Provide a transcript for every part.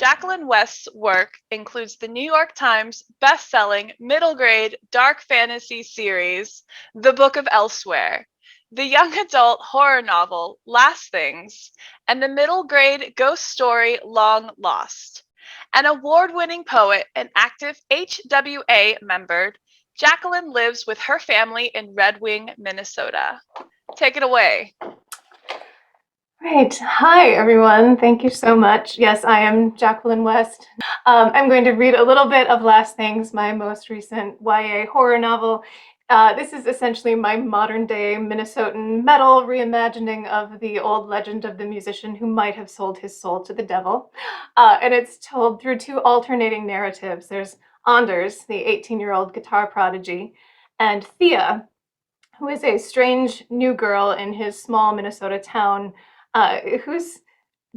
Jacqueline West's work includes the New York Times best-selling middle-grade dark fantasy series, The Book of Elsewhere, the young adult horror novel, Last Things, and the middle-grade ghost story, Long Lost. An award-winning poet and active HWA member, Jacqueline lives with her family in Red Wing, Minnesota. Take it away. Right. Hi, everyone. Thank you so much. Yes, I am Jacqueline West. I'm going to read a little bit of Last Things, my most recent YA horror novel. This is essentially my modern-day Minnesotan metal reimagining of the old legend of the musician who might have sold his soul to the devil. And it's told through two alternating narratives. There's Anders, the 18-year-old guitar prodigy, and Thea, who is a strange new girl in his small Minnesota town, who's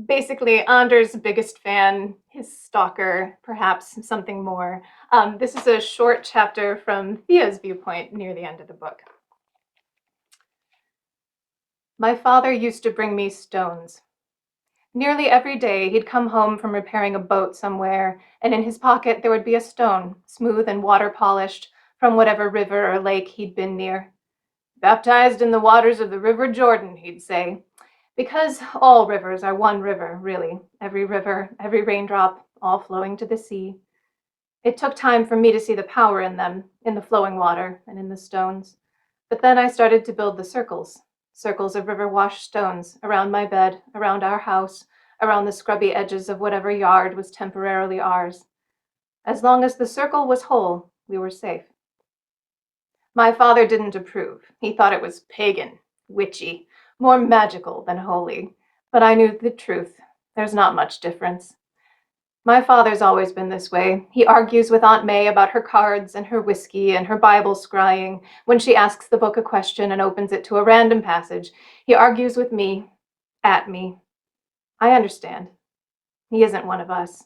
basically Anders' biggest fan, his stalker, perhaps something more. This is a short chapter from Thea's viewpoint near the end of the book. My father used to bring me stones. Nearly every day he'd come home from repairing a boat somewhere, and in his pocket there would be a stone, smooth and water-polished, from whatever river or lake he'd been near. Baptized in the waters of the River Jordan, he'd say. Because all rivers are one river, really. Every river, every raindrop, all flowing to the sea. It took time for me to see the power in them, in the flowing water and in the stones. But then I started to build the circles of river-washed stones, around my bed, around our house, around the scrubby edges of whatever yard was temporarily ours. As long as the circle was whole, we were safe. My father didn't approve. He thought it was pagan, witchy, more magical than holy. But I knew the truth. There's not much difference. My father's always been this way. He argues with Aunt May about her cards and her whiskey and her Bible scrying. When she asks the book a question and opens it to a random passage, he argues with me, at me. I understand. He isn't one of us.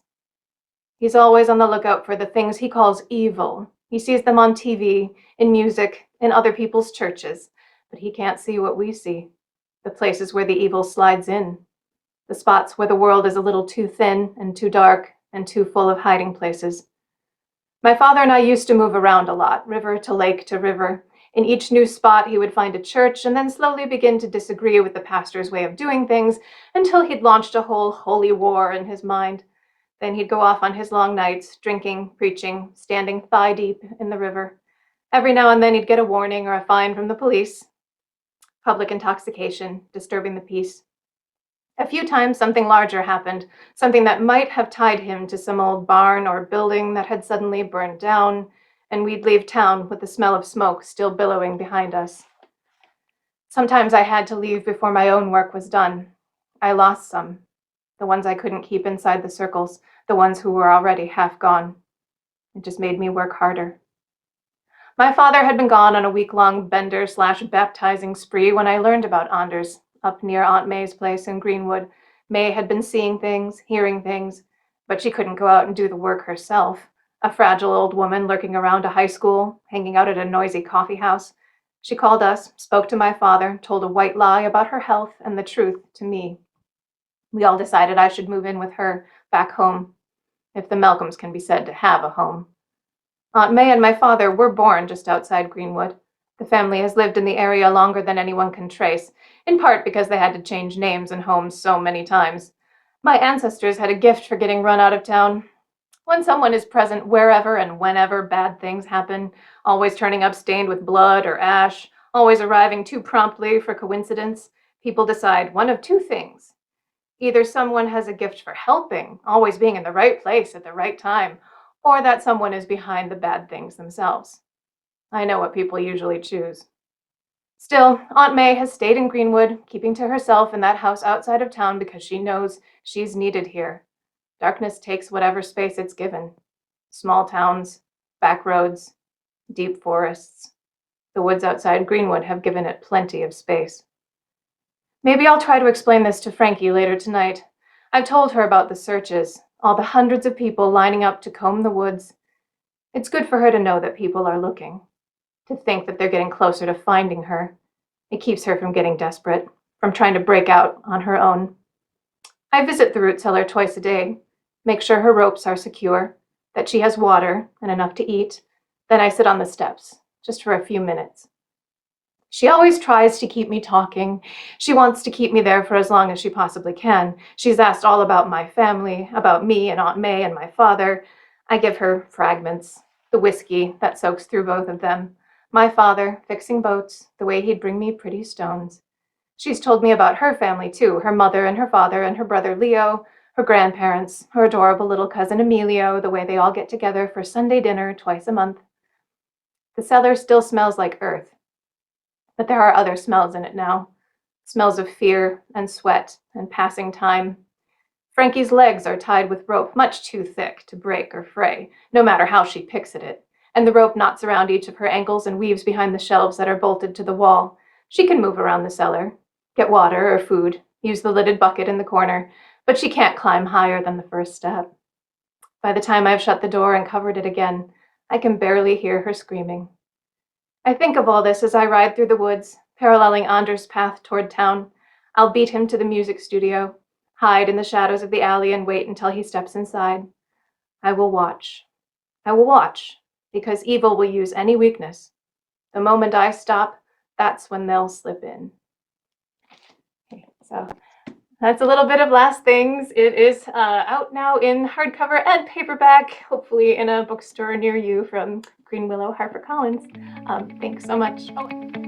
He's always on the lookout for the things he calls evil. He sees them on TV, in music, in other people's churches, but he can't see what we see. The places where the evil slides in. The spots where the world is a little too thin and too dark and too full of hiding places. My father and I used to move around a lot, river to lake to river. In each new spot, he would find a church and then slowly begin to disagree with the pastor's way of doing things until he'd launched a whole holy war in his mind. Then he'd go off on his long nights, drinking, preaching, standing thigh-deep in the river. Every now and then he'd get a warning or a fine from the police. Public intoxication, disturbing the peace. A few times something larger happened, something that might have tied him to some old barn or building that had suddenly burned down, and we'd leave town with the smell of smoke still billowing behind us. Sometimes I had to leave before my own work was done. I lost some. The ones I couldn't keep inside the circles, the ones who were already half gone. It just made me work harder. My father had been gone on a week-long bender/baptizing spree when I learned about Anders, up near Aunt May's place in Greenwood. May had been seeing things, hearing things, but she couldn't go out and do the work herself. A fragile old woman lurking around a high school, hanging out at a noisy coffee house. She called us, spoke to my father, told a white lie about her health and the truth to me. We all decided I should move in with her, back home, if the Malcolms can be said to have a home. Aunt May and my father were born just outside Greenwood. The family has lived in the area longer than anyone can trace, in part because they had to change names and homes so many times. My ancestors had a gift for getting run out of town. When someone is present wherever and whenever bad things happen, always turning up stained with blood or ash, always arriving too promptly for coincidence, people decide one of two things. Either someone has a gift for helping, always being in the right place at the right time, or that someone is behind the bad things themselves. I know what people usually choose. Still, Aunt May has stayed in Greenwood, keeping to herself in that house outside of town because she knows she's needed here. Darkness takes whatever space it's given. Small towns, back roads, deep forests. The woods outside Greenwood have given it plenty of space. Maybe I'll try to explain this to Frankie later tonight. I've told her about the searches, all the hundreds of people lining up to comb the woods. It's good for her to know that people are looking, to think that they're getting closer to finding her. It keeps her from getting desperate, from trying to break out on her own. I visit the root cellar twice a day. make sure her ropes are secure, that she has water and enough to eat. Then I sit on the steps, just for a few minutes. She always tries to keep me talking. She wants to keep me there for as long as she possibly can. She's asked all about my family, about me and Aunt May and my father. I give her fragments, the whiskey that soaks through both of them, my father fixing boats, the way he'd bring me pretty stones. She's told me about her family, too, her mother and her father and her brother Leo, her grandparents, her adorable little cousin Emilio, the way they all get together for Sunday dinner twice a month. The cellar still smells like earth, but there are other smells in it now. Smells of fear and sweat and passing time. Frankie's legs are tied with rope much too thick to break or fray, no matter how she picks at it, and the rope knots around each of her ankles and weaves behind the shelves that are bolted to the wall. She can move around the cellar, get water or food, use the lidded bucket in the corner, but she can't climb higher than the first step. By the time I've shut the door and covered it again, I can barely hear her screaming. I think of all this as I ride through the woods, paralleling Anders' path toward town. I'll beat him to the music studio, hide in the shadows of the alley and wait until he steps inside. I will watch. I will watch, because evil will use any weakness. The moment I stop, that's when they'll slip in. Okay, so that's a little bit of Last Things. It is out now in hardcover and paperback, hopefully in a bookstore near you, from Green Willow HarperCollins. Thanks so much. Oh.